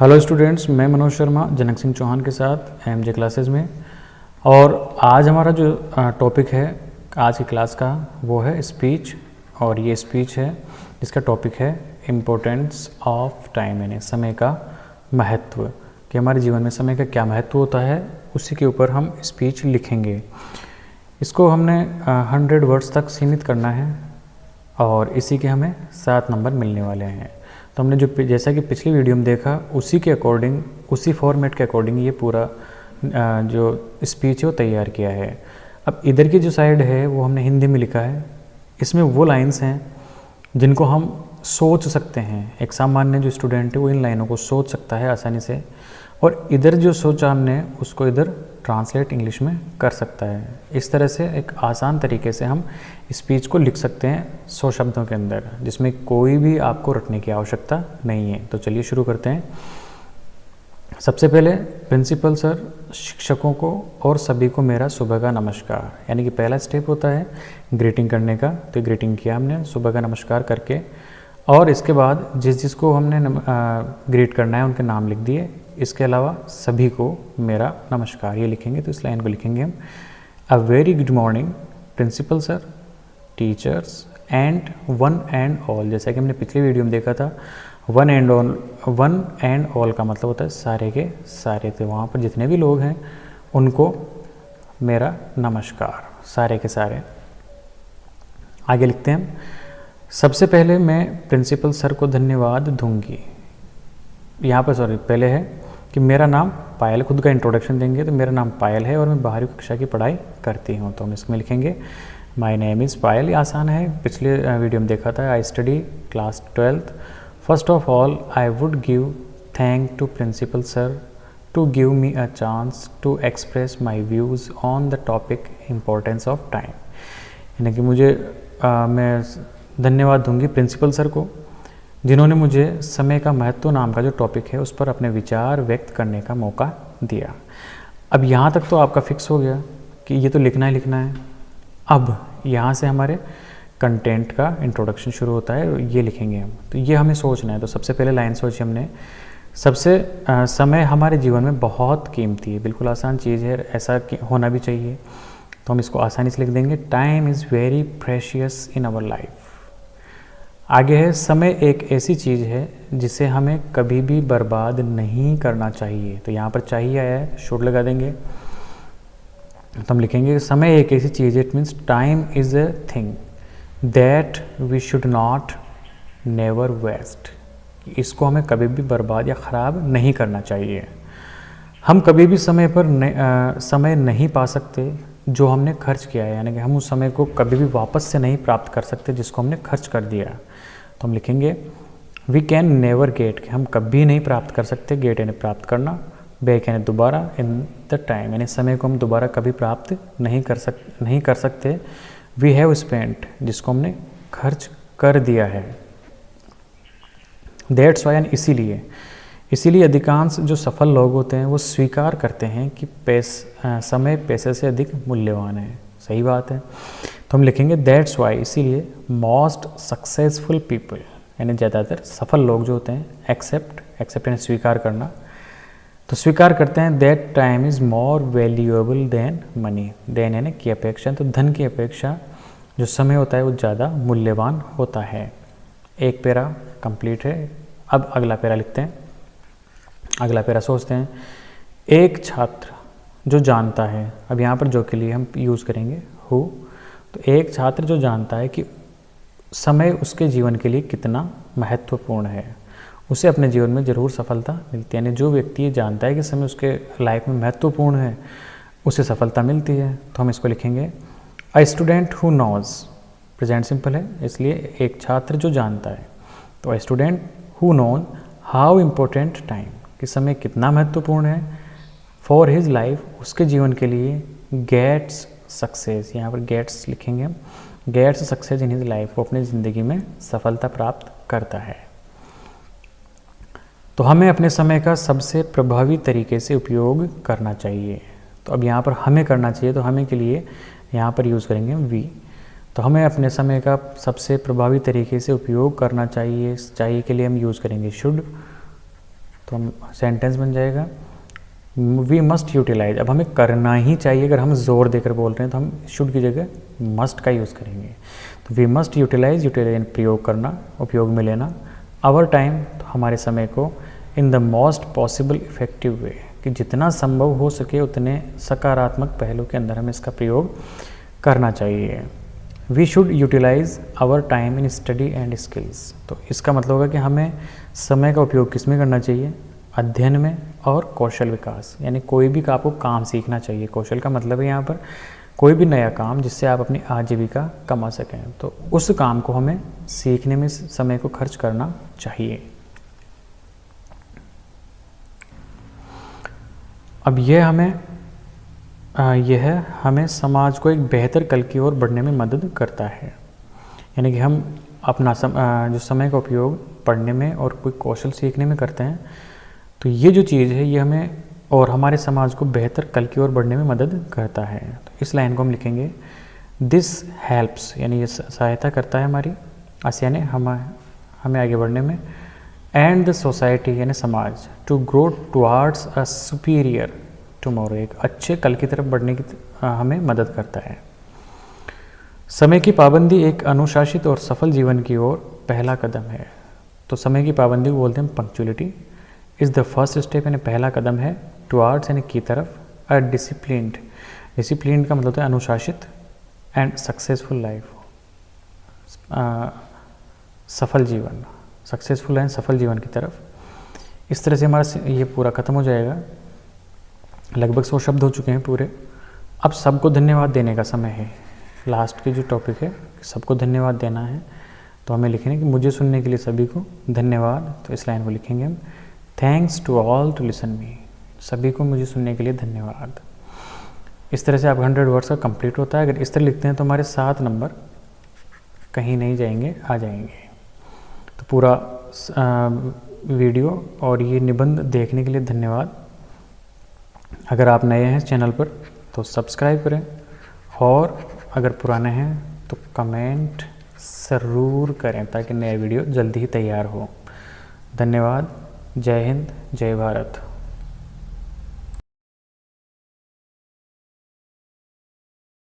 Hello students, मैं मनोज शर्मा जनक सिंह चौहान के साथ एमजे क्लासेस में। और आज हमारा जो टॉपिक है आज की क्लास का वो है स्पीच। और ये स्पीच है इसका टॉपिक है इम्पोर्टेंस ऑफ टाइम, यानी समय का महत्व, कि हमारे जीवन में समय का क्या महत्व होता है, उसी के ऊपर हम स्पीच लिखेंगे। इसको हमने 100 वर्ड्स तक सीमित करना है और इसी के हमें 7 नंबर मिलने वाले हैं। तो हमने जो जैसा कि पिछली वीडियो में देखा उसी के अकॉर्डिंग, उसी फॉर्मेट के अकॉर्डिंग ये पूरा जो स्पीच है वो तैयार किया है। अब इधर की जो साइड है वो हमने हिंदी में लिखा है। इसमें वो लाइंस हैं जिनको हम सोच सकते हैं। एक सामान्य जो स्टूडेंट है वो इन लाइनों को सोच सकता है आसानी से, और इधर जो सोचा हमने उसको इधर ट्रांसलेट इंग्लिश में कर सकता है। इस तरह से एक आसान तरीके से हम स्पीच को लिख सकते हैं 100 शब्दों के अंदर, जिसमें कोई भी आपको रटने की आवश्यकता नहीं है। तो चलिए शुरू करते हैं। सबसे पहले प्रिंसिपल सर, शिक्षकों को और सभी को मेरा सुबह का नमस्कार, यानी कि पहला स्टेप होता है ग्रीटिंग करने का। तो ग्रीटिंग किया हमने सुबह का नमस्कार करके, और इसके बाद जिसको हमने ग्रीट करना है उनके नाम लिख दिए। इसके अलावा सभी को मेरा नमस्कार ये लिखेंगे। तो इस लाइन को लिखेंगे हम, a very good morning principal sir, teachers and one and all. जैसा कि हमने पिछली वीडियो में देखा था, वन एंड ऑल का मतलब होता है सारे के सारे। तो वहाँ पर जितने भी लोग हैं उनको मेरा नमस्कार, सारे के सारे। आगे लिखते हैं हम, सबसे पहले मैं प्रिंसिपल सर को धन्यवाद दूंगी। यहाँ पर पहले है कि मेरा नाम पायल, खुद का इंट्रोडक्शन देंगे। तो मेरा नाम पायल है और मैं बारहवीं कक्षा की पढ़ाई करती हूँ। तो हम इसमें लिखेंगे माय नेम इज़ पायल। ये आसान है, पिछले वीडियो में देखा था। I study class 12th। First of all I would give thank to principal sir to give me a chance to express my views on the topic importance of time. यानी कि मैं धन्यवाद दूंगी प्रिंसिपल सर को, जिन्होंने मुझे समय का महत्व नाम का जो टॉपिक है उस पर अपने विचार व्यक्त करने का मौका दिया। अब यहाँ तक तो आपका फिक्स हो गया कि ये तो लिखना ही लिखना है। अब यहाँ से हमारे कंटेंट का इंट्रोडक्शन शुरू होता है, ये लिखेंगे हम। तो ये हमें सोचना है। तो सबसे पहले लाइन सोची हमने, समय हमारे जीवन में बहुत कीमती है। बिल्कुल आसान चीज़ है, ऐसा होना भी चाहिए। तो हम इसको आसानी से लिख देंगे, time is very precious in our life. आगे है, समय एक ऐसी चीज़ है जिसे हमें कभी भी बर्बाद नहीं करना चाहिए। तो यहाँ पर चाहिए आया है, शुड लगा देंगे। तो हम लिखेंगे समय एक ऐसी चीज़ है, it means time is a thing that we should not never waste. इसको हमें कभी भी बर्बाद या ख़राब नहीं करना चाहिए। हम कभी भी समय पर समय नहीं पा सकते जो हमने खर्च किया है, यानी कि हम उस समय को कभी भी वापस से नहीं प्राप्त कर सकते जिसको हमने खर्च कर दिया। तो हम लिखेंगे वी कैन नेवर गेट, कि हम कभी नहीं प्राप्त कर सकते। गेट यानी प्राप्त करना, बैक यानी दोबारा, इन द टाइम यानी समय को हम दोबारा कभी प्राप्त नहीं कर सकते। वी हैव स्पेंट, जिसको हमने खर्च कर दिया है। दैट्स वाई, यानी इसीलिए अधिकांश जो सफल लोग होते हैं वो स्वीकार करते हैं कि समय पैसे से अधिक मूल्यवान है। सही बात है। तो हम लिखेंगे दैट्स वाई, इसीलिए मोस्ट सक्सेसफुल पीपल, यानी ज़्यादातर सफल लोग जो होते हैं, एक्सेप्ट यानी स्वीकार करना, तो स्वीकार करते हैं that time is more valuable than money. Than यानी की अपेक्षा, तो धन की अपेक्षा जो समय होता है वो ज़्यादा मूल्यवान होता है। एक पैरा कंप्लीट है। अब अगला पैरा लिखते हैं। अगला पैरा सोचते हैं, एक छात्र जो जानता है। अब यहाँ पर जो के लिए हम यूज़ करेंगे हु। तो एक छात्र जो जानता है कि समय उसके जीवन के लिए कितना महत्वपूर्ण है, उसे अपने जीवन में ज़रूर सफलता मिलती है। यानी जो व्यक्ति ये जानता है कि समय उसके लाइफ में महत्वपूर्ण है, उसे सफलता मिलती है। तो हम इसको लिखेंगे a student who knows. Present simple है, इसलिए एक छात्र जो जानता है। तो a student who knows how important time, कि समय कितना महत्वपूर्ण है, फॉर हिज लाइफ, उसके जीवन के लिए, गेट्स सक्सेस, यहाँ पर गेट्स लिखेंगे हम, gets success in his life, वो अपनी ज़िंदगी में सफलता प्राप्त करता है। तो हमें अपने समय का सबसे प्रभावी तरीके से उपयोग करना चाहिए। तो अब यहाँ पर हमें करना चाहिए, तो हमें के लिए यहाँ पर यूज़ करेंगे वी। तो हमें अपने समय का सबसे प्रभावी तरीके से उपयोग करना चाहिए के लिए हम यूज़ करेंगे शुड। तो हम सेंटेंस बन जाएगा वी मस्ट यूटिलाइज। अब हमें करना ही चाहिए, अगर हम जोर देकर बोल रहे हैं तो हम शुड की जगह मस्ट का यूज़ करेंगे। तो वी मस्ट यूटिलाइज, यूटिलाइज प्रयोग करना, उपयोग में लेना। आवर टाइम, तो हमारे समय को, in the most possible effective way, कि जितना संभव हो सके उतने सकारात्मक पहलू के अंदर हमें इसका प्रयोग करना चाहिए। We should utilise our time in study and skills. तो इसका मतलब होगा कि हमें समय का उपयोग किस में करना चाहिए, अध्ययन में और कौशल विकास, यानी कोई भी आपको काम सीखना चाहिए। कौशल का मतलब है यहाँ पर कोई भी नया काम जिससे आप अपनी आजीविका कमा सकें, तो उस काम को हमें सीखने में समय को खर्च करना चाहिए। अब यह हमें समाज को एक बेहतर कल की ओर बढ़ने में मदद करता है। यानी कि हम अपना जो समय का उपयोग पढ़ने में और कोई कौशल सीखने में करते हैं, तो ये जो चीज़ है ये हमें और हमारे समाज को बेहतर कल की ओर बढ़ने में मदद करता है। तो इस लाइन को हम लिखेंगे दिस हेल्प्स, यानी ये सहायता करता है हमारी यानी हमें आगे बढ़ने में, एंड द सोसाइटी यानी समाज, to grow towards a superior tomorrow, एक अच्छे कल की तरफ बढ़ने की हमें मदद करता है। समय की पाबंदी एक अनुशासित और सफल जीवन की ओर पहला कदम है। तो समय की पाबंदी को बोलते हैं punctuality. Is the first step, यानी पहला कदम है, टुवार्ड्स यानी की तरफ, अ डिसिप्लिन्ड, डिसिप्लिन का मतलब होता है अनुशासित, एंड सक्सेसफुल लाइफ, सफल जीवन, सक्सेसफुल एंड सफल जीवन की तरफ। इस तरह से हमारा ये पूरा ख़त्म हो जाएगा। लगभग 100 शब्द हो चुके हैं पूरे। अब सबको धन्यवाद देने का समय है। लास्ट की जो टॉपिक है, सबको धन्यवाद देना है, तो हमें लिखेंगे कि मुझे सुनने के लिए सभी को धन्यवाद। तो इस लाइन को लिखेंगे हम, thanks to all to listen me, सभी को मुझे सुनने के लिए धन्यवाद। इस तरह से आप 100 वर्ड्स का कंप्लीट होता है। अगर इस तरह लिखते हैं तो हमारे 7 नंबर कहीं नहीं जाएंगे, आ जाएंगे। तो पूरा वीडियो और ये निबंध देखने के लिए धन्यवाद। अगर आप नए हैं चैनल पर तो सब्सक्राइब करें, और अगर पुराने हैं तो कमेंट ज़रूर करें ताकि नया वीडियो जल्दी ही तैयार हो। धन्यवाद। जय हिंद, जय भारत।